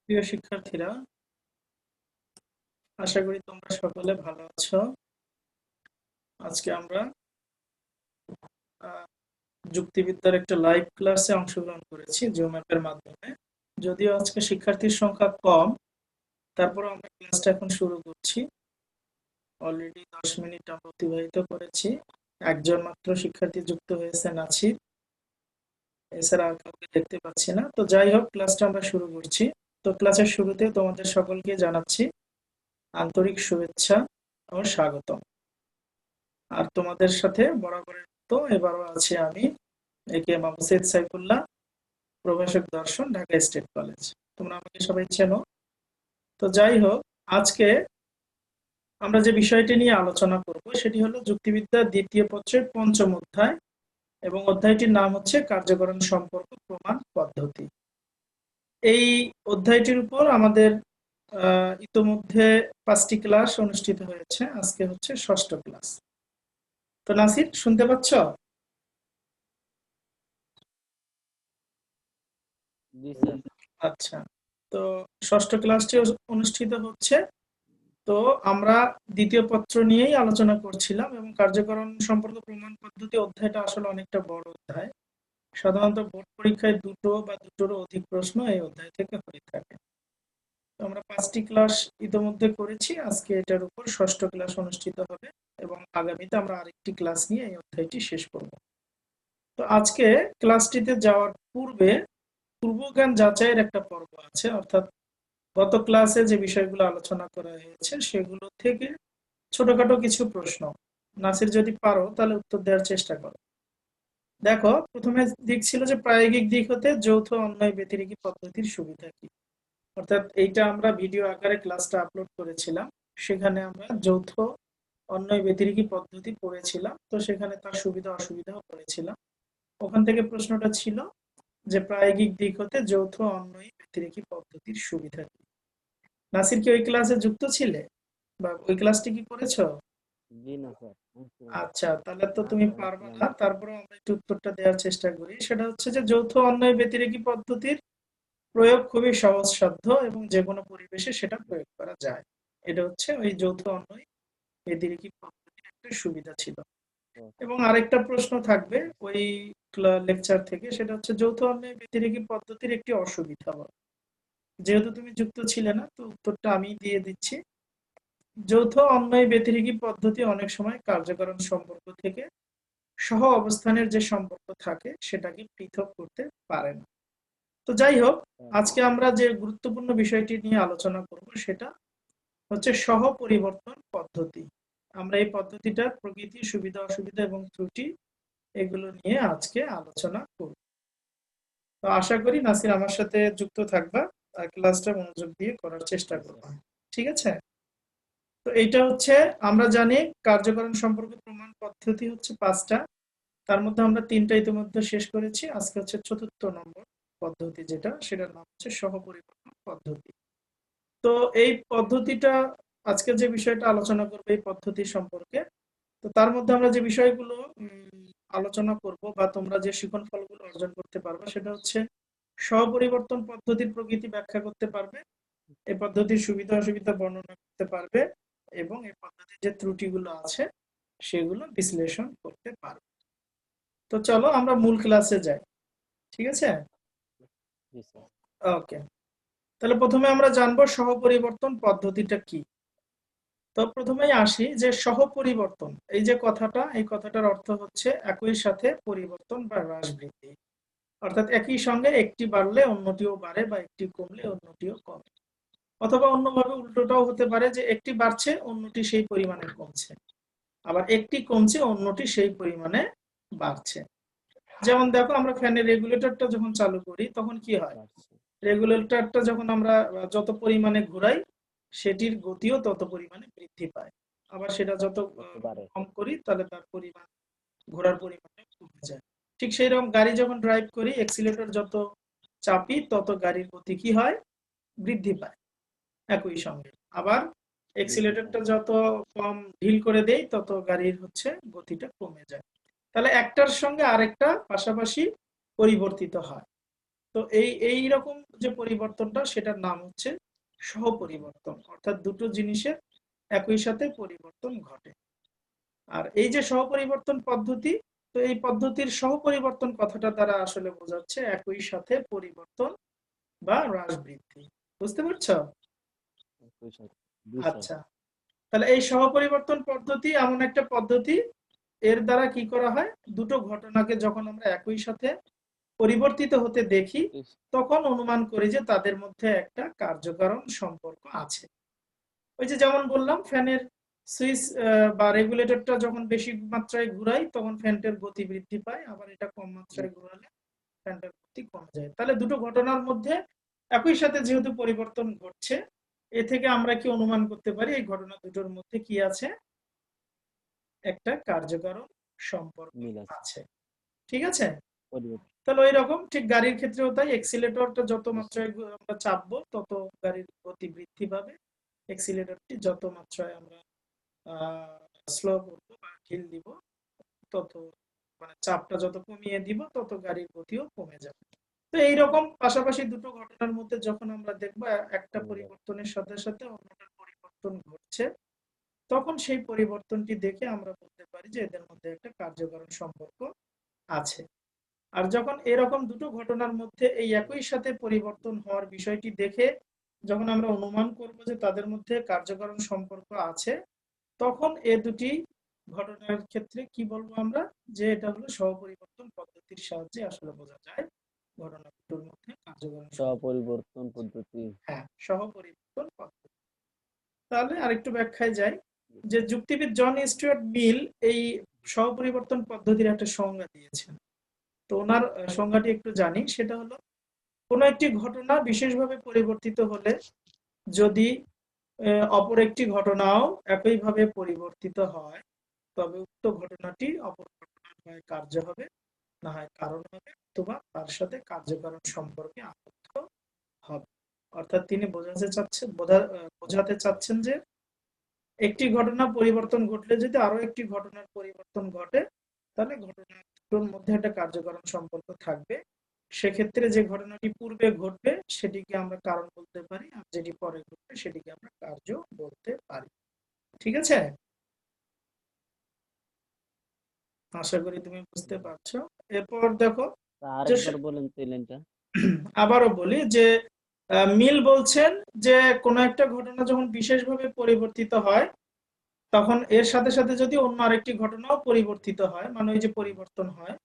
প্রিয় শিক্ষার্থীরা, আশা করি তোমরা সকলে ভালো আছো। আজকে আমরা যুক্তিবিদ্যার একটা লাইভ ক্লাসে অংশগ্রহণ করেছি জুম অ্যাপের মাধ্যমে। যদিও আজকে শিক্ষার্থীর সংখ্যা কম, তারপর আমরা ক্লাসটা এখন শুরু করছি। অলরেডি 10 মিনিট আমরা অতিবাহিত করেছি। একজন মাত্র শিক্ষার্থী যুক্ত হয়েছে, নাছির। এছাড়া আর কাউকে দেখতে পাচ্ছি না। তো যাই হোক, ক্লাসটা আমরা শুরু করছি। তো ক্লাসের শুরুতে তোমাদের সকলকে জানাচ্ছি আন্তরিক শুভেচ্ছা ও স্বাগতম। আর তোমাদের সাথে বরাবরের মতো এবারও আছি আমি, একে মোহাম্মদ সৈয়দ সাইফুল্লাহ, প্রভাষক দর্শন, ঢাকা স্টেট কলেজ। তোমরা আমাকে সবাই চেনো। তো যাই হোক, আজকে আমরা যে বিষয়টি নিয়ে আলোচনা করব সেটি হলো যুক্তিবিদ্যার দ্বিতীয় পত্রের 5ম অধ্যায়, এবং অধ্যায়টির নাম হচ্ছে কার্যকরণ সম্পর্ক প্রমাণ পদ্ধতি। এই অধ্যায়টির উপর আমাদের ইতোমধ্যে 5টি ক্লাস অনুষ্ঠিত হয়েছে। আজকে হচ্ছে 6ষ্ঠ ক্লাস। তো নাসির, শুনতে পাচ্ছ? জি স্যার। আচ্ছা, তো 6ষ্ঠ ক্লাসটি অনুষ্ঠিত হচ্ছে। তো আমরা দ্বিতীয় পত্র নিয়েই আলোচনা করছিলাম, এবং কার্যকরণ সম্পর্ক প্রমাণ পদ্ধতি অধ্যায়টা আসলে অনেকটা বড় অধ্যায়। সাধারণত বোর্ড পরীক্ষায় 2টো বা 2টোরও অধিক প্রশ্ন এই অধ্যায় থেকে হয়ে থাকে। তো আমরা 5টি ক্লাস ইতিমধ্যে করেছি। আজকে এটার উপর 6ষ্ঠ ক্লাস অনুষ্ঠিত হবে, এবং আগামীতে আমরা আরেকটি ক্লাস নিয়ে এই অধ্যায়টি শেষ করব। তো আজকে ক্লাসটিতে যাওয়ার পূর্বে পূর্বজ্ঞান যাচাইয়ের একটা পর্ব আছে, অর্থাৎ গত ক্লাসে যে বিষয়গুলো আলোচনা করা হয়েছে সেগুলো থেকে ছোটখাটো কিছু প্রশ্ন। নাসির, যদি পারো তাহলে উত্তর দেওয়ার চেষ্টা করো। দেখো, প্রথমে দিক ছিল যে প্রায়োগিক দিক হতে যৌথ অন্যায় ব্যতিরেকি পদ্ধতির সুবিধা কি। অর্থাৎ এইটা আমরা ভিডিও আকারে ক্লাসটা আপলোড করেছিলাম। সেখানে আমরা যৌথ অন্যায় ব্যতিরেকি পদ্ধতি পড়েছিলাম। তো সেখানে তার সুবিধা অসুবিধাও পড়েছিলাম। ওখান থেকে প্রশ্নটা ছিল যে প্রায়োগিক দিক হতে যৌথ অন্যায় ব্যতিরেকি পদ্ধতির সুবিধা কি। নাসির, কি ওই ক্লাসে যুক্ত ছিলে বা ওই ক্লাসটি কি করেছো? জি না স্যার। আচ্ছা, তাহলে তো তুমি পারবে না। তারপরে আমরা একটু উত্তরটা দেওয়ার চেষ্টা করি। সেটা হচ্ছে যে যৌথ অন্যায় ব্যতিরেকি পদ্ধতির প্রয়োগ খুবই সহজসাধ্য, এবং যে কোনো পরিবেশে সেটা প্রয়োগ করা যায়। এটা হচ্ছে ওই যৌথ অন্যায় ব্যতিরেকি পদ্ধতির একটা সুবিধা ছিল। এবং আরেকটা প্রশ্ন থাকবে ওই লেকচার থেকে, সেটা হচ্ছে যৌথ অন্যায় ব্যতিরেকি পদ্ধতির একটি অসুবিধা বলো। যেহেতু তুমি যুক্ত ছিলে না, তো উত্তরটা আমি দিয়ে দিচ্ছি। যৌথ অন্যায় ব্যতিরেকি পদ্ধতি অনেক সময় কার্যকরণ সম্পর্ক থেকে সহ অবস্থানের যে সম্পর্ক থাকে সেটাকে পৃথক করতে পারে না। তো যাই হোক, আজকে আমরা যে গুরুত্বপূর্ণ বিষয়টি নিয়ে আলোচনা করব সেটা হচ্ছে সহ পরিবর্তন পদ্ধতি। আমরা এই পদ্ধতিটার প্রকৃতি, সুবিধা অসুবিধা এবং ত্রুটি এগুলো নিয়ে আজকে আলোচনা করব। তো আশা করি নাসির আমার সাথে যুক্ত থাকবা আর ক্লাসটা মনোযোগ দিয়ে করার চেষ্টা করবা। ঠিক আছে? তো এইটা হচ্ছে, আমরা জানি কার্যকরণ সম্পর্ক প্রমাণ পদ্ধতি হচ্ছে 5টা। তার মধ্যে আমরা 3টা ইতিমধ্যে শেষ করেছি। আজকে হচ্ছে 4র্থ নম্বর পদ্ধতি, যেটা সেটার নাম হচ্ছে সহপরিবর্তন পদ্ধতি। তো এই পদ্ধতিটা, আজকে যে বিষয়টা আলোচনা করবো এই পদ্ধতি সম্পর্কে, তো তার মধ্যে আমরা যে বিষয়গুলো আলোচনা করব বা তোমরা যে শিখন ফলগুলো অর্জন করতে পারবে সেটা হচ্ছে সহপরিবর্তন পদ্ধতির প্রকৃতি ব্যাখ্যা করতে পারবে, এই পদ্ধতির সুবিধা অসুবিধা বর্ণনা করতে পারবে, এবং এই পদ্ধতির যে ত্রুটিগুলো আছে সেগুলো বিশ্লেষণ করতে পারবে। তো চলো আমরা মূল ক্লাসে যাই। ঠিক আছে? ওকে, তাহলে প্রথমে আমরা জানবো সহপরিবর্তন পদ্ধতিটা কি। তো প্রথমেই আসি যে সহপরিবর্তন, এই যে কথাটা, এই কথাটার অর্থ হচ্ছে একই সাথে পরিবর্তন বা হ্রাস বৃদ্ধি। অর্থাৎ একই সঙ্গে একটি বাড়লে অন্যটিও বাড়ে, বা একটি কমলে অন্যটিও কমে। অথবা অন্যভাবে উল্টোটাও হতে পারে যে একটি বাড়ছে অন্যটি সেই পরিমাণে কমছে, আবার একটি কমছে অন্যটি সেই পরিমাণে বাড়ছে। যেমন দেখো, আমরা ফ্যানের রেগুলেটরটা যখন চালু করি তখন কি হয়, রেগুলেটরটা যখন আমরা যত পরিমাণে ঘুরাই সেটির গতিও তত পরিমাণে বৃদ্ধি পায়। আবার সেটা যত কম করি তাহলে তার পরিমাণ, ঘোরার পরিমাণ কমে যায়। ঠিক সেই রকম গাড়ি যখন ড্রাইভ করি, এক্সিলেটর যত চাপি তত গাড়ির গতি কি হয়, বৃদ্ধি পায় একই সঙ্গে। আবার এক্সিলেটরটা যত কম ঢিল করে দেই তত গাড়ির হচ্ছে গতিটা কমে যায়। তাহলে একটার সঙ্গে আরেকটা পাশাপাশি পরিবর্তিত হয়। তো এই রকম যে পরিবর্তনটা সেটার নাম হচ্ছে সহপরিবর্তন, অর্থাৎ দুটো জিনিসের একই সাথে পরিবর্তন ঘটে। আর এই যে সহপরিবর্তন পদ্ধতি, তো এই পদ্ধতির সহপরিবর্তন কথাটা দ্বারা আসলে বোঝাচ্ছে একই সাথে পরিবর্তন বা হ্রাস বৃদ্ধি। বুঝতে পারছো? একই সাথে। জি স্যার। আচ্ছা, তাহলে এই সহপরিবর্তন পদ্ধতি এমন একটা পদ্ধতি, এর দ্বারা কি করা হয়, দুটো ঘটনাকে যখন আমরা একই সাথে পরিবর্তিত হতে দেখি তখন অনুমান করি যে তাদের মধ্যে একটা কার্যকারণ সম্পর্ক আছে। ওই যে যেমন বললাম, ফ্যানের সুইচ বা রেগুলেটরটা যখন বেশি মাত্রায় ঘুরাই তখন ফ্যানটার গতি বৃদ্ধি পায়, আবার এটা কম মাত্রায় ঘুরালে ফ্যানটার গতি কমে যায়। তাহলে দুটো ঘটনার মধ্যে একই সাথে যেহেতু পরিবর্তন ঘটছে, এ থেকে আমরা কি অনুমান করতে পারি এই ঘটনা দুটোর মধ্যে কি আছে, একটা কার্যকারণ সম্পর্ক মিল আছে। আছে। ঠিক আছে? পরিবর্তন। তাহলে ওই রকম ঠিক গাড়ির ক্ষেত্রেও তাই, এক্সিলেটরটা যত জি স্যার। মাত্রায় আমরা চাপবো তত গাড়ির গতি বৃদ্ধি পাবে, এক্সিলেটরটি যত মাত্রায় আমরা স্লো করবো বা ঢিল দিব তত, মানে চাপটা যত কমিয়ে দিব তত গাড়ির গতিও কমে যাবে। তো এইরকম পাশাপাশি দুটো ঘটনার মধ্যে যখন আমরা দেখবো একটা পরিবর্তনের সাথে সাথে অন্যটার পরিবর্তন ঘটছে, তখন সেই পরিবর্তনটি দেখে আমরা বলতে পারি যে এদের মধ্যে একটা কার্যকারণ সম্পর্ক আছে। আর যখন এরকম দুটো ঘটনার মধ্যে এই একই সাথে পরিবর্তন হওয়ার বিষয়টি দেখে যখন আমরা অনুমান করব যে তাদের মধ্যে কার্যকারণ সম্পর্ক আছে, তখন এ দুটি ঘটনার ক্ষেত্রে কি বলবো আমরা, যে এটা হলো সহপরিবর্তন পদ্ধতির সাহায্যে আসলে বোঝা যায় ঘটনা দুটোর মধ্যে কার্যকারণ সম্পর্ক। স্বপরিবর্তন পদ্ধতি। হ্যাঁ, সহপরিবর্তন পদ্ধতি। তাহলে আরেকটু ব্যাখ্যায় যাই, যে যুক্তিবিদ জন স্টুয়ার্ট মিল এই সহপরিবর্তন পদ্ধতির একটা সংজ্ঞা দিয়েছেন। তো ওনার সংজ্ঞাটি একটু জানি, সেটা হলো কোনো একটি ঘটনা বিশেষভাবে পরিবর্তিত হলে যদি অপর একটি ঘটনাও একইভাবে পরিবর্তিত হয়, তবে উক্ত ঘটনাটি অপর ঘটনার হয় কার্য হবে, না হয় কারণ হবে, অথবা তার সাথে কার্যকারণ সম্পর্কে আবদ্ধ হবে। অর্থাৎ তিনি বোঝাতে চাচ্ছেন যে একটি ঘটনা পরিবর্তন ঘটলে যদি আরো একটি ঘটনার পরিবর্তন ঘটে, তাহলে ঘটনা দুটোর মধ্যে একটা কার্যকারণ সম্পর্ক থাকবে। সেক্ষেত্রে যে ঘটনাটি পূর্বে ঘটবে সেটিকে আমরা কারণ বলতে পারি, আর যেটি পরে ঘটবে সেটিকে আমরা কার্য বলতে পারি। ঠিক আছে? আশা করি তুমি বুঝতে পারছো। এরপর দেখো যে আরেকবার বলেন তো এই লাইনটা। আবারও বলি যে মিল বলছেন যে কোনো একটা ঘটনা যখন বিশেষভাবে পরিবর্তিত হয়, তখন এর সাথে সাথে যদি অন্য আরেকটি ঘটনাও পরিবর্তিত হয়, মানে ওই যে পরিবর্তন হয়,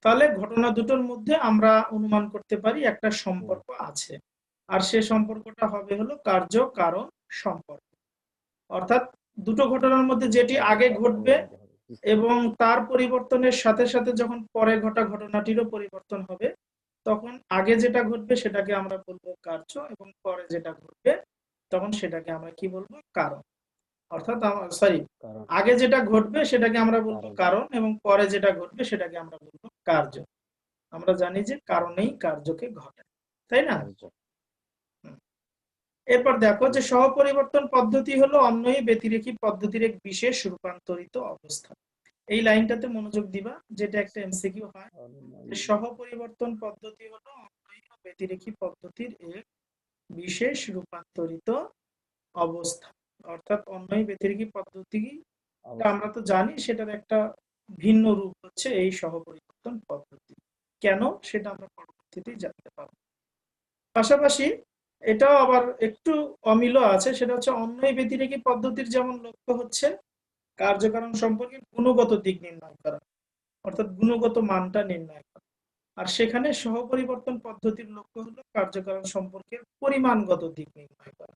তাহলে ঘটনা দুটোর মধ্যে আমরা অনুমান করতে পারি একটা সম্পর্ক আছে। আর সে সম্পর্কটা হবে হলো কার্য কারণ সম্পর্ক। অর্থাৎ দুটো ঘটনার মধ্যে যেটি আগে ঘটবে এবং তার পরিবর্তনের সাথে সাথে যখন পরে ঘটা ঘটনাটিরও পরিবর্তন হবে, তখন আগে যেটা ঘটবে সেটাকে আমরা বলবো কার্য, এবং পরে যেটা ঘটবে তখন সেটাকে আমরা কি বলবো, কারণ। অর্থাৎ সরি, কারণ। আগে যেটা ঘটবে সেটাকে আমরা বলবো কারণ। কারণ, এবং পরে যেটা ঘটবে সেটাকে আমরা বলবো কার্য। আমরা জানি যে কারণেই কার্যকে ঘটায়, তাই না? কার্য। হুম। এরপর দেখো যে সহপরিবর্তন পদ্ধতি হলো অন্যই ব্যতিরেকী পদ্ধতির এক বিশেষ রূপান্তরিত অবস্থা। এই লাইনটাতে মনোযোগ দিবা, যেটা একটা এমসিকিউ হয়, যে সহপরিবর্তন পদ্ধতি হলো অন্যই ব্যতিরেকী পদ্ধতির এক বিশেষ রূপান্তরিত অবস্থা। অর্থাৎ অন্যই ব্যতিরেকী পদ্ধতি আমরা তো জানি সেটার একটা ভিন্ন রূপ হচ্ছে এই সহপরিবর্তন পদ্ধতি। কেন, সেটা আমরা পরবর্তীতেই জানতে পারবো। পাশাপাশি এটাও আবার একটু অমিলও আছে, সেটা হচ্ছে অন্যই ব্যতিরেকী পদ্ধতির যেমন লক্ষ্য হচ্ছে কার্যকারণ সম্পর্কে গুণগত দিক নির্ণয় করা, অর্থাৎ গুণগত মানটা নির্ণয় করা। আর সেখানে সহপরিবর্তন পদ্ধতির লক্ষ্য হলো কার্যকারণ সম্পর্কের পরিমাণগত দিক নির্ণয় করা।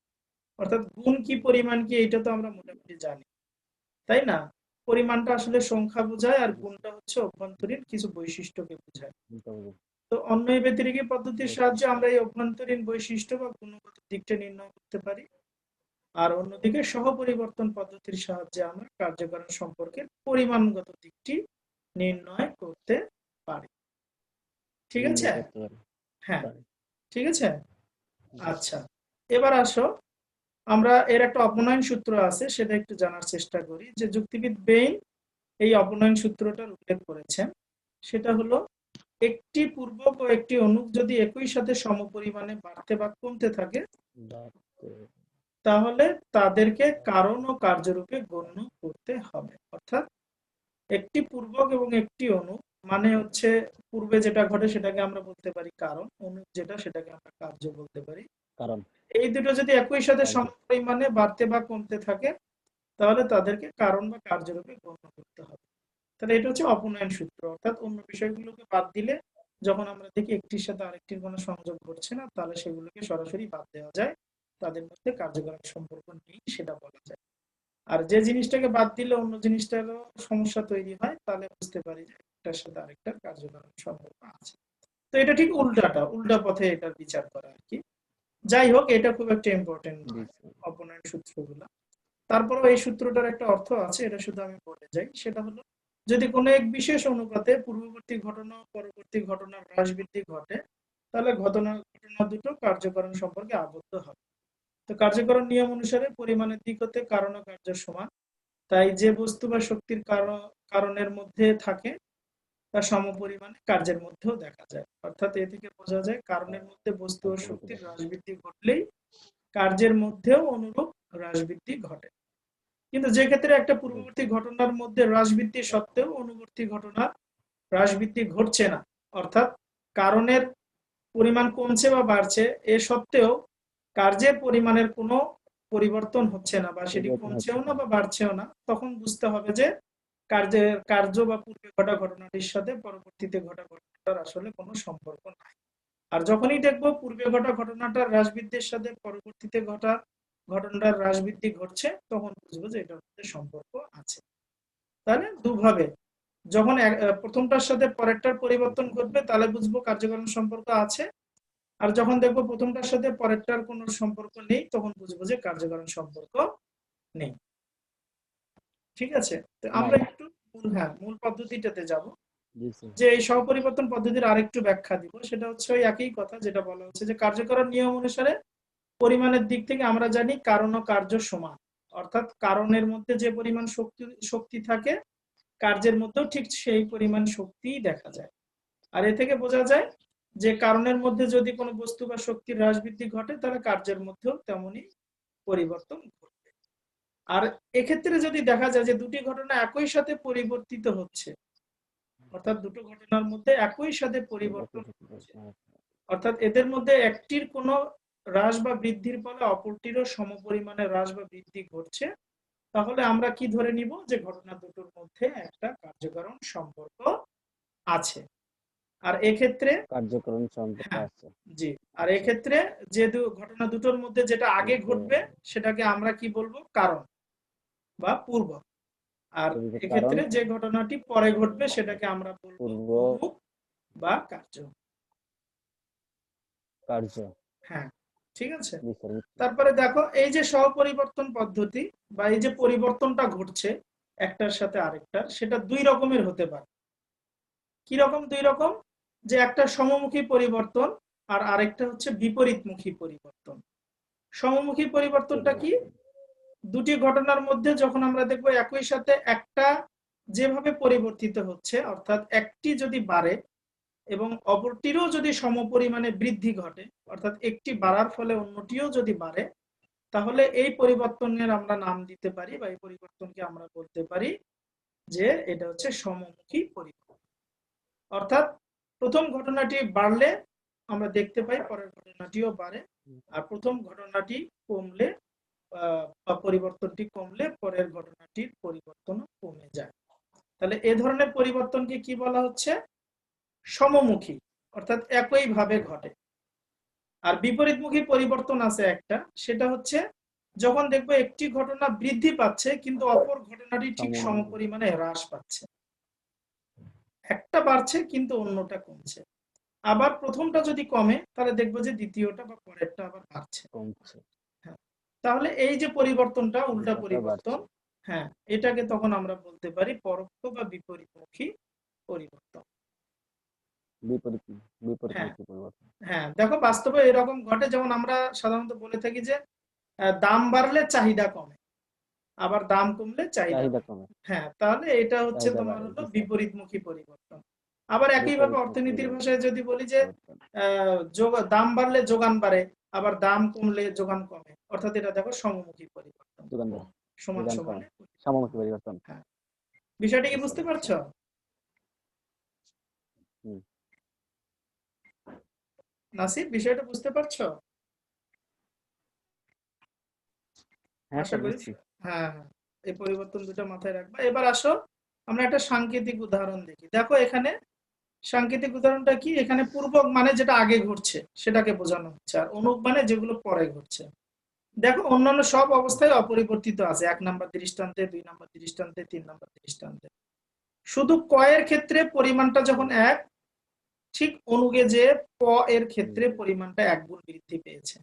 অর্থাৎ গুণ কি পরিমাণ কি এটা তো আমরা মোটামুটি জানি, তাই না? পরিমাণটা আসলে সংখ্যা বোঝায়, আর গুণটা হচ্ছে অভ্যন্তরীণ কিছু বৈশিষ্ট্যকে বোঝায়। তো অন্যয় ব্যতিরেকী পদ্ধতির সাহায্যে আমরা এই অভ্যন্তরীণ বৈশিষ্ট্য বা গুণগত দিকটা নির্ণয় করতে পারি। আর অন্যদিকে সহপরিবর্তন পদ্ধতির সাহায্যে আমরা কার্যকারণ সম্পর্কের পরিমাণগত দিকটি নির্ণয় করতে পারি। ঠিক আছে? হ্যাঁ, ঠিক আছে। আচ্ছা, এবার আসো আমরা এর একটা অপনয়ন সূত্র আছে সেটা একটু জানার চেষ্টা করি, যে যুক্তিবিদ বেইন এই অপনয়ন সূত্রটার উল্লেখ করেছেন। সেটা হলো একটি পূর্বক ও একটি অনুক যদি একই সাথে সমপরিমাণে বাড়তে বা কমতে থাকে তাহলে তাদেরকে কারণ ও কার্যরূপে গণ্য করতে হবে। অর্থাৎ একটি পূর্বক এবং একটি অনুক মানে হচ্ছে পূর্বে যেটা ঘটে সেটাকে আমরা বলতে পারি কারণ, অনুক যেটা সেটাকে আমরা কার্য বলতে পারি। কারণ এই দুটো যদি একই সাথে কার্য সমপরিমাণে বাড়তে বা কমতে থাকে তাহলে তাদেরকে কারণ বা কার্যরূপে গণ্য করতে হবে। তাহলে এটা হচ্ছে অপনয়ন সূত্র। অর্থাৎ অন্য বিষয়গুলোকে বাদ দিলে যখন আমরা দেখি একটির সাথে আরেকটির কোনো সংযোগ ঘটছে না তাহলে সেগুলোকে সরাসরি বাদ দেওয়া যায়, তাদের মধ্যে কার্যকারণ সম্পর্ক নেই সেটা বলা যায়। আর যে জিনিসটাকে বাদ দিলে অন্য জিনিসটারও সমস্যা তৈরি হয় তাহলে বুঝতে পারি যে একটার সাথে আরেকটার কার্যকারণ সম্পর্ক আছে। তো এটা ঠিক উল্টাটা, উল্টা পথে এটার বিচার করা আর কি। যাই হোক, এটা খুব একটা ইম্পর্টেন্ট জি নয় স্যার। অপনয়ন সূত্রগুলো। তারপরেও এই সূত্রটার একটা অর্থ আছে, এটা শুধু আমি বলে যাই। সেটা হলো যদি কোনো এক বিশেষ অনুপাতে পূর্ববর্তী ঘটনা ও পরবর্তী ঘটনার হ্রাস বৃদ্ধি ঘটে তাহলে ঘটনা দুটো কার্যকরণ সম্পর্কে আবদ্ধ হবে। তো কার্যকরণ নিয়ম অনুসারে পরিমাণের দিক হতে কারণ ও কার্য সমান, তাই যে বস্তু বা শক্তির কারণের মধ্যে থাকে তা সমপরিমাণে কার্যের মধ্যেও দেখা যায়। অর্থাৎ এ থেকে বোঝা যায় কারণের মধ্যে বস্তু ও শক্তির হ্রাস বৃদ্ধি ঘটলেই কার্যের মধ্যেও অনুরূপ হ্রাস বৃদ্ধি ঘটে। কিন্তু যে ক্ষেত্রে একটা পূর্ববর্তী ঘটনার মধ্যে হ্রাস বৃদ্ধি সত্ত্বেও অনুবর্তী ঘটনার হ্রাস বৃদ্ধি ঘটছে না, অর্থাৎ কারণের পরিমাণ কমছে বা বাড়ছে এ সত্ত্বেও কার্যের পরিমাণের কোনো পরিবর্তন হচ্ছে না বা সেটি পরিবর্তন হচ্ছে কমছেও না না। বা বাড়ছেও না, তখন বুঝতে হবে যে কার্য বা পূর্বে ঘটা ঘটনাটির সাথে পরবর্তীতে ঘটা ঘটনাটার আসলে কোনো সম্পর্ক নাই। আর যখনই দেখবো পূর্বে ঘটা ঘটনাটার হ্রাস বৃদ্ধির সাথে পরবর্তীতে ঘটা ঘটনাটার হ্রাস বৃদ্ধি ঘটছে তখন বুঝবো যে এটার মধ্যে সম্পর্ক আছে। তাহলে দুভাবে, যখন প্রথমটার সাথে পরেরটার পরিবর্তন ঘটবে তাহলে বুঝবো কার্যকারণ সম্পর্ক আছে, আর যখন দেখবো প্রথমটার সাথে পরেরটার কোনো সম্পর্ক নেই তখন বুঝবো যে কার্যকারণ সম্পর্ক নেই। ঠিক আছে, তো নাই। আমরা একটু মূল পদ্ধতিটাতে যাব। জি স্যার। যে এই সহপরিবর্তন পদ্ধতির আরেকটু ব্যাখ্যা দিব, সেটা হচ্ছে ওই একই কথা যেটা বলা হচ্ছে যে কার্যকরণ নিয়ম অনুসারে পরিমাণের দিক থেকে আমরা জানি কারণ ও কার্য সমান। অর্থাৎ কারণের মধ্যে যে পরিমাণ শক্তি থাকে কার্যের মধ্যেও ঠিক সেই পরিমাণ শক্তিই দেখা যায়। আর এ থেকে বোঝা যায় যে কারণের মধ্যে যদি কোনো বস্তু বা শক্তির হ্রাস বৃদ্ধি ঘটে তাহলে কার্যের মধ্যেও তেমনই পরিবর্তন ঘটবে। আর এক্ষেত্রে যদি দেখা যায় যে দুটি ঘটনা একই সাথে পরিবর্তিত হচ্ছে, অর্থাৎ দুটো ঘটনার মধ্যে একই সাথে পরিবর্তন হচ্ছে, অর্থাৎ এদের মধ্যে একটির কোনো হ্রাস বা বৃদ্ধির ফলে অপরটিরও সমপরিমাণে হ্রাস বা বৃদ্ধি ঘটছে, তাহলে আমরা কি ধরে নিব যে ঘটনা দুটোর মধ্যে একটা কার্যকারণ সম্পর্ক আছে। আর এক্ষেত্রে কার্যকরণ সম্পর্ক হ্যাঁ, আছে। জি, আর আচ্ছা। এক্ষেত্রে যে ঘটনা দুটোর মধ্যে যেটা আগে ঘটবে সেটাকে আমরা কি বলবো, কারণ বা পূর্ব। আর কারণ এক্ষেত্রে যে ঘটনাটি পরে ঘটবে সেটাকে আমরা বলবো পূর্ব অনুক বা কার্য। কার্য। হ্যাঁ, ঠিক আছে। জি স্যার। তারপরে দেখো এই যে সহপরিবর্তন পদ্ধতি বা এই যে পরিবর্তনটা ঘটছে একটার সাথে আরেকটার, সেটা দুই রকমের হতে পারে। কি রকম দুই রকম? যে একটা সমমুখী পরিবর্তন আর আরেকটা হচ্ছে বিপরীতমুখী পরিবর্তন। সমমুখী পরিবর্তনটা কি? দুটি ঘটনার মধ্যে যখন আমরা দেখবো একই সাথে একটা যেভাবে পরিবর্তিত হচ্ছে, অর্থাৎ একটি যদি বাড়ে এবং অপরটিরও যদি সমপরিমাণে বৃদ্ধি ঘটে, অর্থাৎ একটি বাড়ার ফলে অন্যটিও যদি বাড়ে, তাহলে এই পরিবর্তনের আমরা নাম দিতে পারি বা এই পরিবর্তনকে আমরা বলতে পারি যে এটা হচ্ছে সমমুখী পরিবর্তন। অর্থাৎ প্রথম ঘটনাটি বাড়লে আমরা দেখতে পাই পরের ঘটনাটিও বাড়ে, আর প্রথম ঘটনাটি কমলে বা পরিবর্তনটি কমলে পরের ঘটনাটির পরিবর্তনও কমে যায়। তাহলে এ ধরনের পরিবর্তনকে কি বলা হচ্ছে? সমমুখী, অর্থাৎ একইভাবে ঘটে। আর বিপরীতমুখী পরিবর্তন আছে একটা, সেটা হচ্ছে যখন দেখবো একটি ঘটনা বৃদ্ধি পাচ্ছে কিন্তু অপর ঘটনাটি ঠিক সমপরিমাণে হ্রাস পাচ্ছে, একটা বাড়ছে কিন্তু অন্যটা কমছে। আবার প্রথমটা যদি কমে তাহলে দেখবো যে দ্বিতীয়টা বা পরেরটা আবার বাড়ছে। কমছে। হ্যাঁ, তাহলে এই যে পরিবর্তনটা উল্টা পরিবর্তন, হ্যাঁ, এটাকে তখন আমরা বলতে পারি পরোক্ষ বা বিপরীতমুখী পরিবর্তন। বিপরীত হ্যাঁ, বিপরীতমুখী পরিবর্তন। হ্যাঁ, দেখো বাস্তবে এরকম ঘটে, যেমন আমরা সাধারণত বলে থাকি যে দাম বাড়লে চাহিদা কমে, আবার দাম কমলে চাহিদা চাহিদা বাড়ে। কমে। হ্যাঁ, তাহলে এটা হচ্ছে চাহিদা তোমার বাড়ে। হলো জি স্যার। বিপরীতমুখী পরিবর্তন। আবার একইভাবে বিপরীত অর্থনীতির পরিবর্তন। ভাষায় যদি বলি যে দাম বাড়লে যোগান বাড়ে, আবার দাম কমলে যোগান কমে, অর্থাৎ এটা দেখো সমমুখী পরিবর্তন, দোকানদার সমান যোগান কম সমানে সমমুখী পরিবর্তন। হ্যাঁ, বিষয়টা কি বুঝতে বুঝতে পারছি। পারছো? হুম। নাসির, বিষয়টা বুঝতে পারছো? হ্যাঁ আশা স্যার করি। বুঝছি। হ্যাঁ হ্যাঁ, এই পরিবর্তন দুটো মাথায় রাখবা। এবার আসো আমরা একটা সাংকেতিক উদাহরণ দেখি। দেখো এখানে সাংকেতিক উদাহরণটা কি, এখানে পূর্বক মানে যেটা আগে ঘটছে সেটাকে বোঝানো হচ্ছে, আর অনুপ মানে যেগুলো পরে ঘটছে। দেখো অন্যান্য সব অবস্থায় অপরিবর্তিত আছে, 1 নম্বর দৃষ্টান্তে, 2 নম্বর দৃষ্টান্তে, 3 নম্বর দৃষ্টান্তে। শুধু কয়ের ক্ষেত্রে পরিমাণটা যখন এক, ঠিক অনুগে যে প এর ক্ষেত্রে পরিমাণটা 1 গুণ বৃদ্ধি পেয়েছে।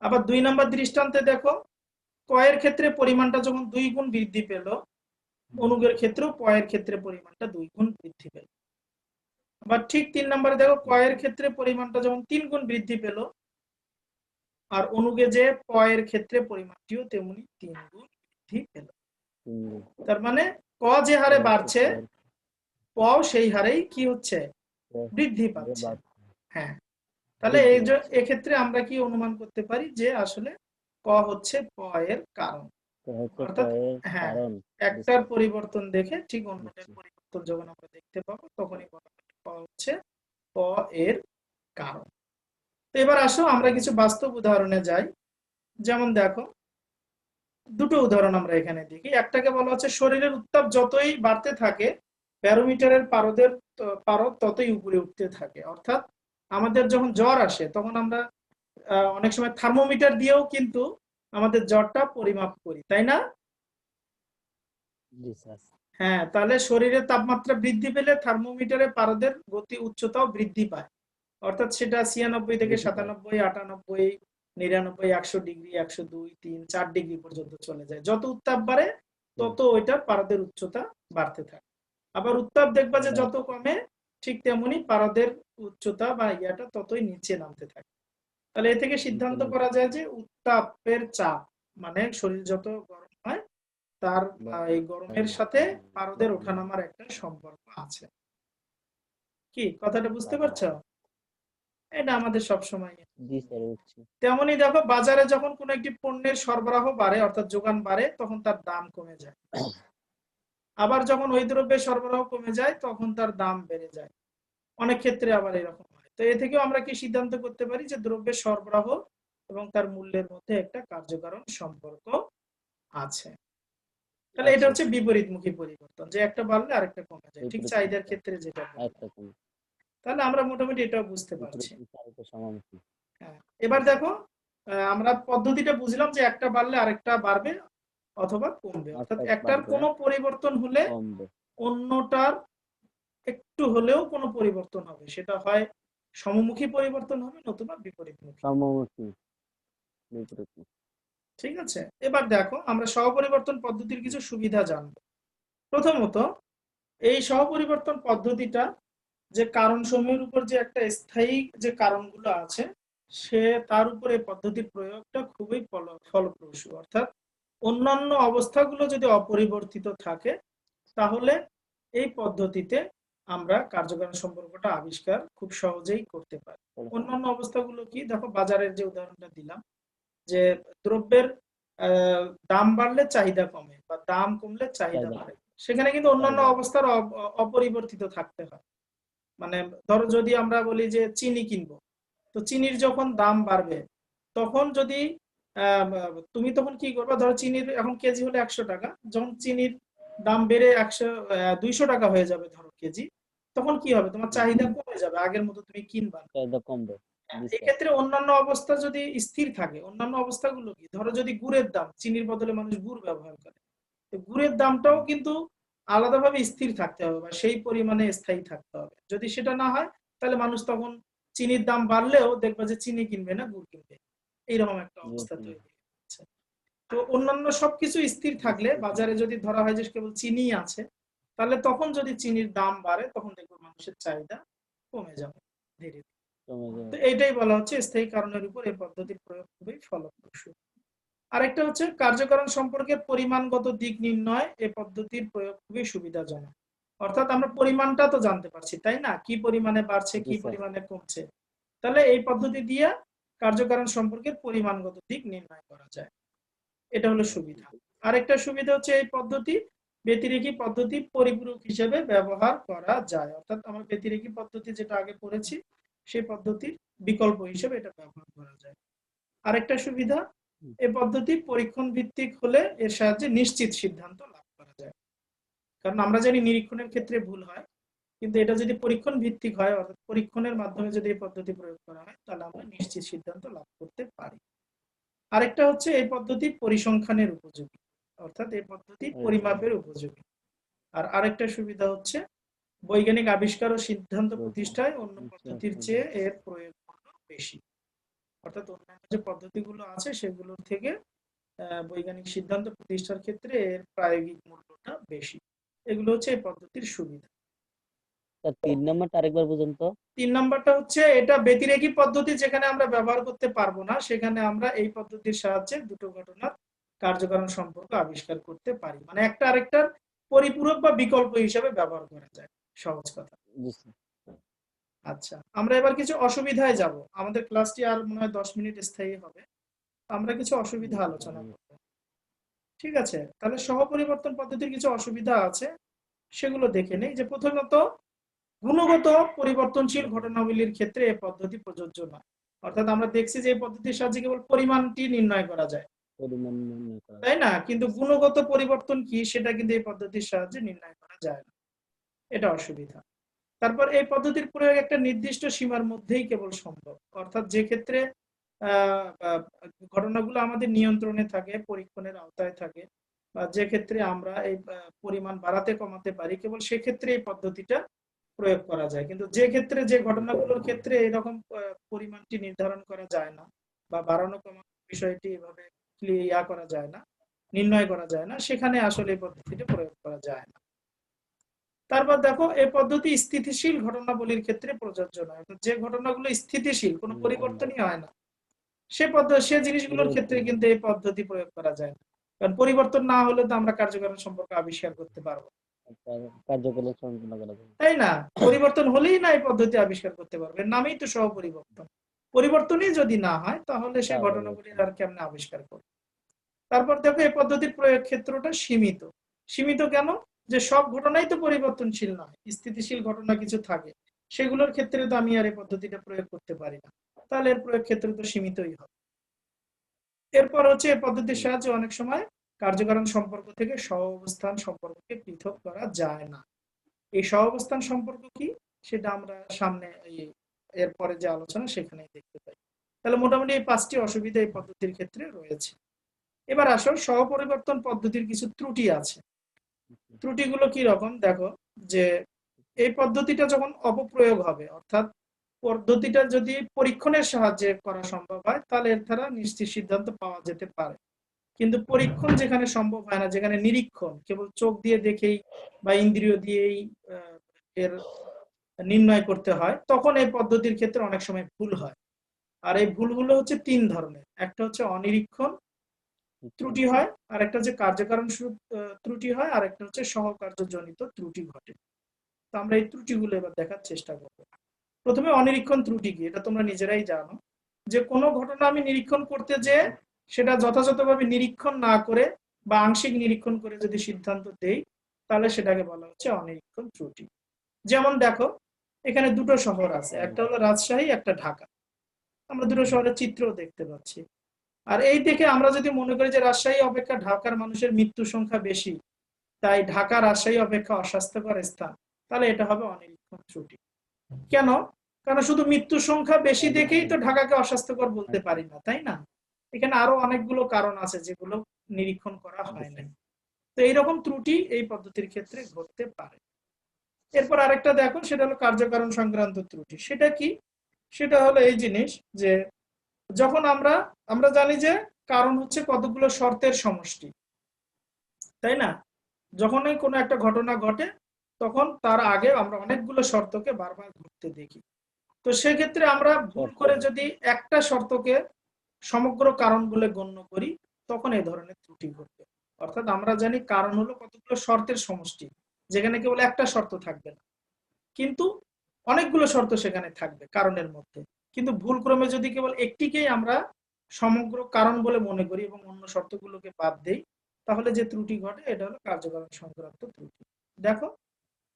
আবার 2 নম্বর দৃষ্টান্তে দেখো কয়ের ক্ষেত্রে পরিমাণটা যখন 2 গুণ বৃদ্ধি পেল, অনুগের ক্ষেত্রেও প এর ক্ষেত্রে পরিমাণটা 2 গুণ বৃদ্ধি পেল। আবার ঠিক 3 নম্বরে দেখো কয়ের ক্ষেত্রে পরিমাণটা যখন 3 গুণ বৃদ্ধি পেল, আর অনুগে যে প এর ক্ষেত্রে পরিমাণটিও তেমনি 3 গুণ বৃদ্ধি পেল। তার মানে ক যে হারে বাড়ছে, প সেই হারেই কি হচ্ছে, বৃদ্ধি পাচ্ছে। হ্যাঁ, তাহলে এই যে এক্ষেত্রে আমরা কি অনুমান করতে পারি যে আসলে ক হচ্ছে প এর কারণ, অর্থাৎ হ্যাঁ, একটার পরিবর্তন দেখে ঠিক অন্যটার পরিবর্তন যখন আমরা দেখতে পাবো তখনই বলা হবে ক হচ্ছে প এর কারণ। তো এবার আসো আমরা কিছু বাস্তব উদাহরণে যাই। যেমন দেখো দুটো উদাহরণ আমরা এখানে দেখি। একটাকে বলা হচ্ছে শরীরের উত্তাপ যতই বাড়তে থাকে ব্যারোমিটারের পারদ ততই উপরে উঠতে থাকে। অর্থাৎ আমাদের যখন জ্বর আসে তখন আমরা অনেক সময় থার্মোমিটার দিয়েও কিন্তু আমাদের জ্বরটা পরিমাপ করি, তাই না? হ্যাঁ, তাহলে শরীরের তাপমাত্রা বৃদ্ধি পেলে থার্মোমিটারের পারদের গতি উচ্চতাও বৃদ্ধি পায়। অর্থাৎ সেটা 96 থেকে 97, 98, 99, 100 ডিগ্রি, 102, 3, 4 ডিগ্রি পর্যন্ত চলে যায়। যত উত্তাপ বাড়ে তত ওইটার পারদের উচ্চতা বাড়তে থাকে। আবার উত্তাপ দেখবা যে যত কমে ঠিক তেমনি পারদের উচ্চতা বা ইয়াটা ততই নিচে নামতে থাকে। তাহলে এ থেকে সিদ্ধান্ত করা যায় যে উত্তাপের চাপ মানে শরীর যত গরম হয় তার এই গরমের সাথে পারদের ওঠানামার একটা সম্পর্ক আছে। কি কথাটা বুঝতে পারছো? এটা আমাদের সবসময়। তেমনি দেখো বাজারে যখন কোনো একটি পণ্যের সরবরাহ বাড়ে অর্থাৎ যোগান বাড়ে তখন তার দাম কমে যায়, আবার যখন ওই দ্রব্যের সরবরাহ কমে যায় তখন তার দাম বেড়ে যায়। অনেক ক্ষেত্রে আবার এরকম হয়। তো এ থেকেও আমরা কি সিদ্ধান্ত করতে পারি যে দ্রব্যের সরবরাহ এবং তার মূল্যের মধ্যে একটা কার্যকারণ সম্পর্ক আছে। তাহলে এটা হচ্ছে বিপরীতমুখী পরিবর্তন, যে একটা বাড়লে আরেকটা কমে যায়, ঠিক চাহিদার ক্ষেত্রে যেটা। তাহলে আমরা মোটামুটি এটাও বুঝতে পারছি। হ্যাঁ, এবার দেখো আমরা পদ্ধতিটা বুঝলাম যে একটা বাড়লে আরেকটা বাড়বে অথবা কমবে, অর্থাৎ একটার কোনো পরিবর্তন হলে অন্যটার একটু হলেও কোনো পরিবর্তন হবে, সেটা হয় সমমুখী পরিবর্তন হবে নতুবা বিপরীতমুখী। ঠিক আছে, এবার দেখো আমরা সহপরিবর্তন পদ্ধতির কিছু সুবিধা জানবো। প্রথমত এই সহপরিবর্তন পদ্ধতিটা যে কারণ সমূহের উপর যে একটা স্থায়ী যে কারণগুলো আছে সে তার উপরে পদ্ধতির প্রয়োগটা খুবই ফলপ্রসূ। অর্থাৎ অন্যান্য অবস্থাগুলো যদি অপরিবর্তিত থাকে তাহলে এই পদ্ধতিতে আমরা কার্যকারণ সম্পর্কটা আবিষ্কার খুব সহজেই করতে পারি। অন্যান্য অবস্থাগুলো কি, দেখো বাজারের যে উদাহরণটা দিলাম যে দ্রব্যের দাম বাড়লে চাহিদা কমে বা দাম কমলে চাহিদা বাড়ে, সেখানে কিন্তু অন্যান্য অবস্থার অপরিবর্তিত থাকতে হয়। মানে ধরো যদি আমরা বলি যে চিনি কিনবো, তো চিনির যখন দাম বাড়বে তখন যদি তুমি তখন কি করবে, ধরো চিনির এখন কেজি হলো 100 টাকা, যখন চিনির দাম বেড়ে 200 টাকা হয়ে যাবে ধরো কেজি, তখন কি হবে, তোমার চাহিদা কমে যাবে, আগের মতো তুমি কিনবা না। এক্ষেত্রে অন্যান্য অবস্থা যদি স্থির থাকে, অন্যান্য অবস্থাগুলো কি, ধরো যদি গুড়ের দাম, চিনির বদলে মানুষ গুড় ব্যবহার করে, তো গুড়ের দামটাও কিন্তু আলাদাভাবে স্থির থাকতে হবে বা সেই পরিমাণে স্থায়ী থাকতে হবে। যদি সেটা না হয় তাহলে মানুষ তখন চিনির দাম বাড়লেও দেখবা যে চিনি কিনবে না, গুড় কিনবে, এইরকম একটা অবস্থা তৈরি হচ্ছে। তো অন্যান্য সবকিছু স্থির থাকলে বাজারে যদি ধরা হয় যে কেবল চিনি আছে, তাহলে তখন যদি চিনির দাম বাড়ে তখন দেখবো মানুষের চাহিদা কমে যাবে ধীরে ধীরে। তো এইটাই বলা হচ্ছে স্থায়ী কারণের উপর এই পদ্ধতির প্রয়োগ খুবই ফলপ্রসূ। আরেকটা হচ্ছে কার্যকারণ সম্পর্কের পরিমাণগত দিক নির্ণয়, এই পদ্ধতির প্রয়োগ খুবই সুবিধাজনক। অর্থাৎ আমরা পরিমাণটা তো জানতে পারছি, তাই না? কি পরিমাণে বাড়ছে, জি কি স্যার। পরিমাণে কমছে। তাহলে এই পদ্ধতি দিয়ে কার্যকারণ সম্পর্কের পরিমাণগত দিক নির্ণয় করা যায়। এটা হলো সুবিধা। আরেকটা সুবিধা হচ্ছে এই পদ্ধতি ব্যতিরেখী পদ্ধতি পরিপূরক হিসেবে ব্যবহার করা যায়। অর্থাৎ আমরা ব্যতিরেখী পদ্ধতি যেটা আগে পড়েছি সেই পদ্ধতির বিকল্প হিসেবে এটা ব্যবহার করা যায়। আরেকটা সুবিধা, এই পদ্ধতি পরীক্ষণ ভিত্তিক হলে এর সাহায্যে নিশ্চিত সিদ্ধান্ত লাভ করা যায়। কারণ আমরা জানি নিরীক্ষণের ক্ষেত্রে ভুল হয়, কিন্তু এটা যদি পরীক্ষণ ভিত্তিক হয়, অর্থাৎ পরীক্ষণের মাধ্যমে যদি এই পদ্ধতি প্রয়োগ করা হয়, তাহলে আমরা নিশ্চিত সিদ্ধান্ত লাভ করতে পারি। আরেকটা হচ্ছে এই পদ্ধতি পরিসংখ্যানের উপযোগী, অর্থাৎ এই পদ্ধতি পরিমাপের উপযোগী। আর আরেকটা সুবিধা হচ্ছে বৈজ্ঞানিক আবিষ্কার ও সিদ্ধান্ত প্রতিষ্ঠায় অন্য পদ্ধতির চেয়ে এর প্রয়োগ বেশি। অর্থাৎ অন্যান্য যে পদ্ধতিগুলো আছে সেগুলোর থেকে বৈজ্ঞানিক সিদ্ধান্ত প্রতিষ্ঠার ক্ষেত্রে এর প্রায়োগিক মূল্যটা বেশি। এগুলো হচ্ছে এই পদ্ধতির সুবিধা। স্যার 3 নাম্বারটা আরেকবার বুঝুন তো। 3 নাম্বারটা হচ্ছে এটা ব্যতিরেকী পদ্ধতি, যেখানে আমরা ব্যবহার করতে পারবো না সেখানে আমরা এই পদ্ধতির সাহায্যে দুটো ঘটনার কার্যকারণ সম্পর্ক আবিষ্কার করতে পারি। মানে একটা আরেকটার পরিপূরক বা বিকল্প হিসেবে ব্যবহার করা যায়, সহজ কথা। জি স্যার। আচ্ছা, আমরা এবার কিছু অসুবিধায় যাব। আমাদের ক্লাসটি আর মনে হয় 10 মিনিট স্থায়ী হবে। আমরা কিছু অসুবিধা আলোচনা করব। ঠিক আছে, তাহলে সহপরিবর্তন পদ্ধতির কিছু অসুবিধা আছে, সেগুলো দেখে নেই। যে প্রথমত, গুণগত পরিবর্তনশীল ঘটনাবলীর ক্ষেত্রে এই পদ্ধতি প্রযোজ্য নয়। অর্থাৎ আমরা দেখছি যে এই পদ্ধতির সাহায্যে কেবল পরিমাণটি নির্ণয় করা যায়, পরিমাণ নির্ণয় করা তাই না? কিন্তু গুণগত পরিবর্তন কি সেটা কিন্তু এই পদ্ধতির সাহায্যে নির্ণয় করা যায় না। এটা অসুবিধা। তারপর এই পদ্ধতির প্রয়োগ একটা নির্দিষ্ট সীমার মধ্যেই কেবল সম্ভব। অর্থাৎ যে ক্ষেত্রে ঘটনাগুলো আমাদের নিয়ন্ত্রণে থাকে, পরীক্ষণের আওতায় থাকে, বা যে ক্ষেত্রে আমরা এই পরিমাণ বাড়াতে কমাতে পারি, কেবল সেক্ষেত্রে এই পদ্ধতিটা প্রয়োগ করা যায়। কিন্তু যে ক্ষেত্রে, যে ঘটনাগুলোর ক্ষেত্রে এরকম পরিমাণটি নির্ধারণ করা যায় না, বা বাড়ানো কমানো বিষয়টি এভাবে করা যায় না, নির্ণয় করা যায় না, সেখানে আসলে এই পদ্ধতিটি প্রয়োগ করা যায় না। তারপর দেখো, এই পদ্ধতি স্থিতিশীল ঘটনাবলীর ক্ষেত্রে প্রযোজ্য নয়। অর্থাৎ যে ঘটনাগুলো স্থিতিশীল, কোনো পরিবর্তনই হয় না, সে জিনিসগুলোর ক্ষেত্রে কিন্তু এই পদ্ধতি প্রয়োগ করা যায় না। কারণ পরিবর্তন না হলে তো আমরা কার্যকারণ সম্পর্ক আবিষ্কার করতে পারবো, কার্যকলাপ সম্পন্ন করা যায়। তাই না? পরিবর্তন হলেই না এই পদ্ধতি আবিষ্কার করতে পারবে, এর নামেই তো সহপরিবর্তন। পরিবর্তনই যদি না হয় তাহলে সে ঘটনাগুলির আর কেমনে আবিষ্কার করবে? তারপর দেখো, এই পদ্ধতির প্রয়োগ ক্ষেত্রটা সীমিত। সীমিত কেন? যে সব ঘটনাই তো পরিবর্তনশীল নয়, স্থিতিশীল ঘটনা কিছু থাকে, সেগুলোর ক্ষেত্রে তো আমি আর এই পদ্ধতিটা প্রয়োগ করতে পারি না। তাহলে এর প্রয়োগ ক্ষেত্র তো সীমিতই হবে। এরপর হচ্ছে এই পদ্ধতির সাহায্যে অনেক সময় কার্যকারণ সম্পর্ক থেকে সহাবস্থান সম্পর্ককে পৃথক করা যায় না। এই সহাবস্থান সম্পর্ক কি সেটা আমরা সামনে এরপরে যে আলোচনা সেখানেই দেখতে পাই। তাহলে মোটামুটি এই 5টি অসুবিধা এই পদ্ধতির ক্ষেত্রে রয়েছে। এবার আসো, সহপরিবর্তন পদ্ধতির কিছু ত্রুটি আছে। ত্রুটিগুলো কি রকম দেখো, যে এই পদ্ধতিটা যখন অপপ্রয়োগ হবে, অর্থাৎ পদ্ধতিটা যদি পরীক্ষণের সাহায্যে করা সম্ভব হয়, তাহলে এর দ্বারা নিশ্চিত সিদ্ধান্ত পাওয়া যেতে পারে। কিন্তু পরীক্ষণ যেখানে সম্ভব হয় না, যেখানে নিরীক্ষণ কেবল চোখ দিয়ে দেখেই বা ইন্দ্রিয় দিয়েই এর নির্ণয় করতে হয়, তখন এই পদ্ধতির ক্ষেত্রে অনেক সময় ভুল হয়। আর এই ভুলগুলো হচ্ছে 3 ধরনের। একটা হচ্ছে অনিরীক্ষণ ত্রুটি হয়, আর একটা হচ্ছে কার্যকারণ ত্রুটি হয়, আর একটা হচ্ছে সহকার্যজনিত ত্রুটি ঘটে। তো আমরা এই ত্রুটিগুলো এবার দেখার চেষ্টা করব। প্রথমে অনিরীক্ষণ ত্রুটি কি, এটা তোমরা নিজেরাই জানো, যে কোনো ঘটনা আমি নিরীক্ষণ করতে যে সেটা যথাযথভাবে নিরীক্ষণ না করে বা আংশিক নিরীক্ষণ করে যদি সিদ্ধান্ত দেই, তাহলে সেটাকে বলা হচ্ছে অনিরীক্ষণ ত্রুটি। যেমন দেখো, এখানে দুটো শহর আছে, একটা হলো রাজশাহী, একটা ঢাকা। আমরা দুটো শহরের চিত্রও দেখতে পাচ্ছি। আর এই দেখে আমরা যদি মনে করি যে রাজশাহী অপেক্ষা ঢাকার মানুষের মৃত্যু সংখ্যা বেশি, তাই ঢাকা রাজশাহী অপেক্ষা অস্বাস্থ্যকর স্থান, তাহলে এটা হবে অনিরীক্ষণ ত্রুটি। কেন? কারণ শুধু মৃত্যু সংখ্যা বেশি দেখেই তো ঢাকাকে অস্বাস্থ্যকর বলতে পারি না, তাই না? এখানে আরো অনেকগুলো কারণ আছে যেগুলো নিরীক্ষণ করা হয় না। তো এইরকম ত্রুটি এই পদ্ধতির ক্ষেত্রে ঘটতে পারে। এরপর আরেকটা দেখো, সেটা হলো কার্যকারণ সংক্রান্ত ত্রুটি। সেটা কি? সেটা হলো এই জিনিস, যে যখন আমরা আমরা জানি যে কারণ হচ্ছে কতগুলো শর্তের সমষ্টি, তাই না? যখনই কোনো একটা ঘটনা ঘটে, তখন তার আগে আমরা অনেকগুলো শর্তকে বারবার ঘটতে দেখি। তো সেক্ষেত্রে আমরা ভুল করে যদি একটা শর্তকে সমগ্র কারণ বলে গণ্য করি, তখন এই ধরনের ত্রুটি ঘটবে। অর্থাৎ আমরা জানি কারণ হলো কতগুলো শর্তের সমষ্টি, যেখানে কেবল একটা শর্ত থাকবে না, কিন্তু অনেকগুলো শর্ত সেখানে থাকবে কারণের মধ্যে। কিন্তু ভুলক্রমে যদি কেবল একটিকেই আমরা সমগ্র কারণ বলে মনে করি এবং অন্য শর্তগুলোকে বাদ দেই, তাহলে যে ত্রুটি ঘটে এটা হলো কার্যকারণ সংক্রান্ত ত্রুটি। দেখো,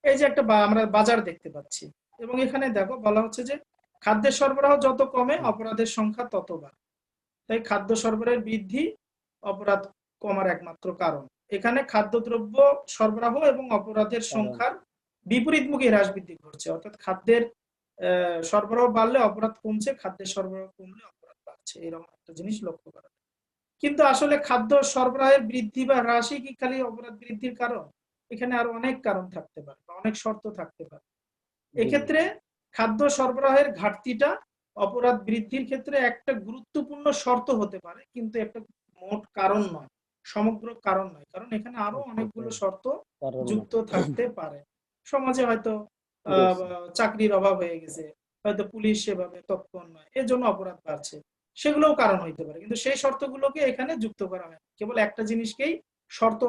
এই যে একটা আমরা বাজার দেখতে পাচ্ছি, এবং এখানে দেখো বলা হচ্ছে যে খাদ্যের সরবরাহ যত কমে অপরাধের সংখ্যা তত বাড়ে। তাই খাদ্য সরবরাহের বৃদ্ধি অপরাধ কমার একমাত্র কারণ। এখানে খাদ্যদ্রব্য সরবরাহ এবং অপরাধের কারণ সংখ্যার বিপরীতমুখী হ্রাস বৃদ্ধি ঘটছে, অর্থাৎ খাদ্যের সরবরাহ বাড়লে অপরাধ কমছে, খাদ্যের সরবরাহ কমলে অপরাধ বাড়ছে, এরকম একটা জিনিস লক্ষ্য করা যায়। কিন্তু আসলে খাদ্য সরবরাহের বৃদ্ধি বা হ্রাসই কি খালি অপরাধ বৃদ্ধির কারণ? এখানে আরো অনেক কারণ থাকতে পারে, অনেক শর্ত থাকতে পারে। জি এক্ষেত্রে খাদ্য সরবরাহের ঘাটতিটা অপরাধ বৃদ্ধির ক্ষেত্রে একটা গুরুত্বপূর্ণ শর্ত হতে পারে, কিন্তু একটা মোট কারণ নয়, সমগ্র কারণ নয়, কারণ এখানে আরো আচ্ছা আচ্ছা অনেকগুলো শর্ত কারণ যুক্ত থাকতে পারে। সমাজে হয়তো ঠিক আছে চাকরির অভাব হয়ে গেছে, হয়তো পুলিশ সেভাবে তৎপর নয়, এর জন্য অপরাধ বাড়ছে, সেগুলোও কারণ হইতে পারে, কিন্তু সেই শর্তগুলোকে এখানে যুক্ত করা হয় না। কেবল একটা জিনিসকেই শর্ত,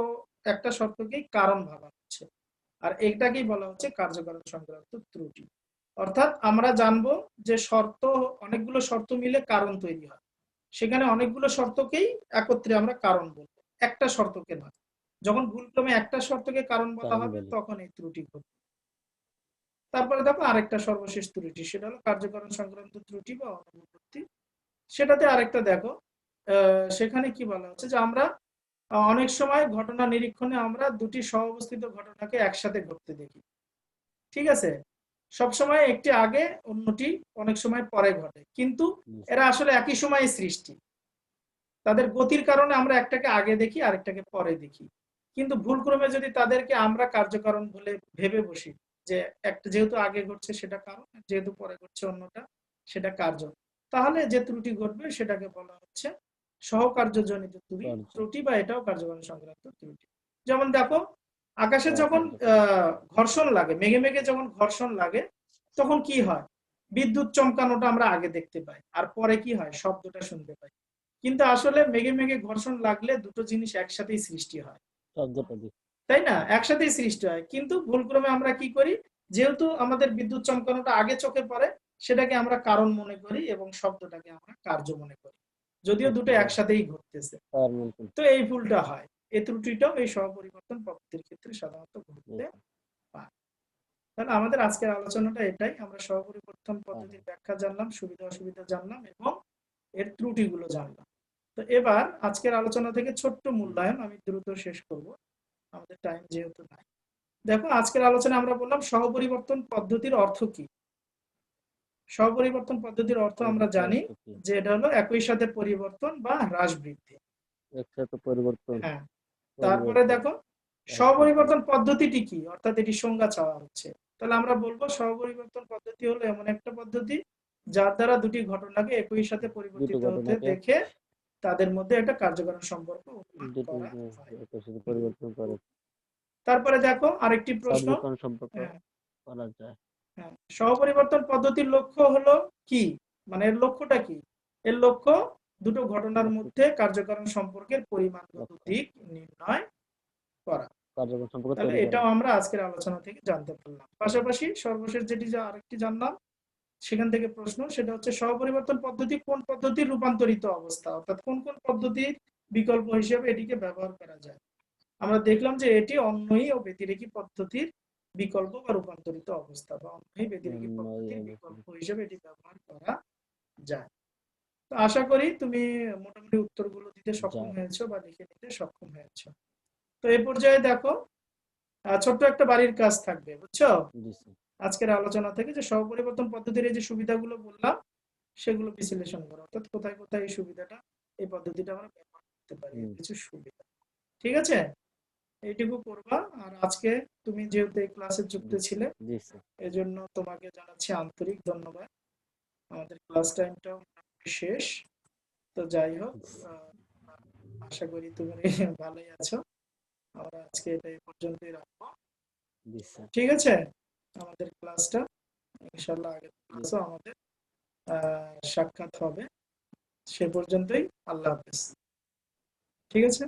একটা শর্তকেই কারণ ভাবা হচ্ছে, আর এটাকেই বলা হচ্ছে কার্যকারণ সংক্রান্ত ত্রুটি। অর্থাৎ আমরা জানবো যে শর্ত, অনেকগুলো শর্ত মিলে কারণ তৈরি হয়, সেখানে অনেকগুলো শর্তকেই একত্রে আমরা কারণ বলবো, একটা শর্তকে নয়। যখন ভুলক্রমে একটা শর্তকে কারণ বলা কারণ হবে বলে তখন এই ত্রুটি ঘটবে। তারপরে দেখো আরেকটা সর্বশেষ ত্রুটি, সেটা হলো কার্যকারণ সংক্রান্ত ত্রুটি বা অনুপপত্তি। সেটাতে আরেকটা দেখো, সেখানে কি বলা হচ্ছে যে আমরা অনেক সময় ঘটনা নিরীক্ষণে আমরা দুটি সহাবস্থিত ঘটনাকে একসাথে ঘটতে দেখি। ঠিক আছে, সবসময় একটি আগে, অন্যটি অনেক সময় পরে ঘটে, কিন্তু এরা আসলে একই সময়ে সৃষ্টি। তাদের গতির কারণে আমরা একটাকে আগে দেখি, আরেকটাকে পরে দেখি। কিন্তু ভুলক্রমে যদি তাদেরকে আমরা কার্যকারণ বলে ভেবে বসি, যে একটা যেহেতু আগে ঘটছে সেটা কারণ, যেহেতু পরে ঘটছে অন্যটা সেটা কার্য, তাহলে যে ত্রুটি ঘটবে সেটাকে বলা হচ্ছে সহকার্যজনিত ত্রুটি, বা এটাও কার্যকারণ সংক্রান্ত ত্রুটি। যেমন দেখো, আকাশে যখন ঘর্ষণ লাগে, মেঘে মেঘে যখন ঘর্ষণ লাগে, তখন কি হয়? বিদ্যুৎ চমকানোটা আমরা আগে দেখতে পাই, আর পরে কি হয়? শব্দটা শুনতে পাই। কিন্তু আসলে মেঘে মেঘে ঘর্ষণ লাগলে দুটো জিনিস একসাথেই সৃষ্টি হয়, শব্দটা দিই তাই না? একসাথেই সৃষ্টি হয়, কিন্তু ভুলক্রমে আমরা কি করি, যেহেতু আমাদের বিদ্যুৎ চমকানোটা আগে চোখে পড়ে, সেটাকে আমরা কারণ মনে করি এবং শব্দটাকে আমরা কার্য মনে করি, যদিও দুটো আচ্ছা একসাথেই ঘটতেছে। কারণ মনে তো এই ভুলটা হয়, এই ত্রুটিটাও এই সহপরিবর্তন পদ্ধতির ক্ষেত্রে সাধারণত ঘটতে পারে। তাহলে আমাদের আজকের আলোচনাটা এটাই, আমরা সহপরিবর্তন পদ্ধতির ব্যাখ্যা জানলাম, সুবিধা অসুবিধা জানলাম এবং এর ত্রুটিগুলো জানলাম। তো এবার আজকের আলোচনা থেকে ছোট্ট মূল্যায়ন আমি দ্রুত শেষ করব, আমাদের টাইম যেহেতু নাই। দেখো, আজকের আলোচনা আমরা বললাম সহপরিবর্তন পদ্ধতির অর্থ কি। সহপরিবর্তন পদ্ধতির অর্থ আমরা জানি যে এটা হলো একই সাথে পরিবর্তন বা হ্রাস বৃদ্ধি। একসাথে পরিবর্তন হ্যাঁ, তারপরে দেখো সহপরিবর্তন পদ্ধতিটি কি, অর্থাৎ এটি সংজ্ঞা চাওয়া হচ্ছে। তাহলে আমরা বলবো সহপরিবর্তন পদ্ধতি হলো এমন একটা পদ্ধতি যার দ্বারা দুটি ঘটনাকে একই সাথে দুটো পরিবর্তিত হতে ঘটনাকে দেখে তাদের মধ্যে একটা কার্যকারণ সম্পর্ক অনুমান দুটো করা হয়। একই সাথে পরিবর্তন করে তারপরে দেখো আরেকটি প্রশ্ন। সংযোজন সম্পর্ক হ্যাঁ, করা যায় হ্যাঁ, সহপরিবর্তন পদ্ধতির লক্ষ্য হলো কি, মানে এর লক্ষ্যটা কি? এর লক্ষ্য দুটো ঘটনার মধ্যে কার্যকারণ সম্পর্কের পরিমাণগত দিক নির্ণয় করা। কার্যকর সম্পর্ক তাহলে তৈরি করা এটাও আমরা আজকের আলোচনা থেকে জানতে পারলাম। পাশাপাশি সর্বশেষ যেটি আরেকটি জানলাম, সেখান থেকে প্রশ্ন, সেটা হচ্ছে সহপরিবর্তন পদ্ধতি কোন পদ্ধতির রূপান্তরিত অবস্থা, অর্থাৎ কোন কোন পদ্ধতির বিকল্প হিসেবে এটিকে ব্যবহার করা যায়। আমরা দেখলাম যে এটি অন্যয়ী ও ব্যতিরেকী পদ্ধতির বিকল্প বা রূপান্তরিত অবস্থা, বা অন্যয়ী ব্যতিরেকী পদ্ধতির বিকল্প হিসেবে এটি ব্যবহার করা যায়। তো আশা করি তুমি মোটামুটি উত্তরগুলো দিতে সক্ষম হয়েছো বা লিখে নিতে সক্ষম হয়েছো। তো এই পর্যায়ে দেখো, ছোট্ট একটা বাড়ির কাজ থাকবে, বুঝছো? আজকের আলোচনা থেকে যে সহপরিবর্তন পদ্ধতির এই যে সুবিধাগুলো বললাম, সেগুলো বিশ্লেষণ করো, অর্থাৎ কোথায় কোথায় এই সুবিধাটা, এই পদ্ধতিটা আমরা ব্যবহার করতে পারি, কিছু সুবিধা। ঠিক আছে, এইটুকু করবা। আর আজকে তুমি যেহেতু এই ক্লাসে যুক্ত ছিলে, এজন্য তোমাকে জানাচ্ছি আন্তরিক ধন্যবাদ। আমাদের ক্লাস টাইমটাও শেষ। তো যাই হোক, আশা করি তুমি ভালোই আছো। আমরা আজকে এটা এই পর্যন্তই রাখবো, ঠিক আছে? আমাদের ক্লাসটা ইনশাআল্লাহ আগের ক্লাসও আমাদের সাক্ষাৎ হবে। সে পর্যন্তই, আল্লাহ হাফেজ। ঠিক আছে।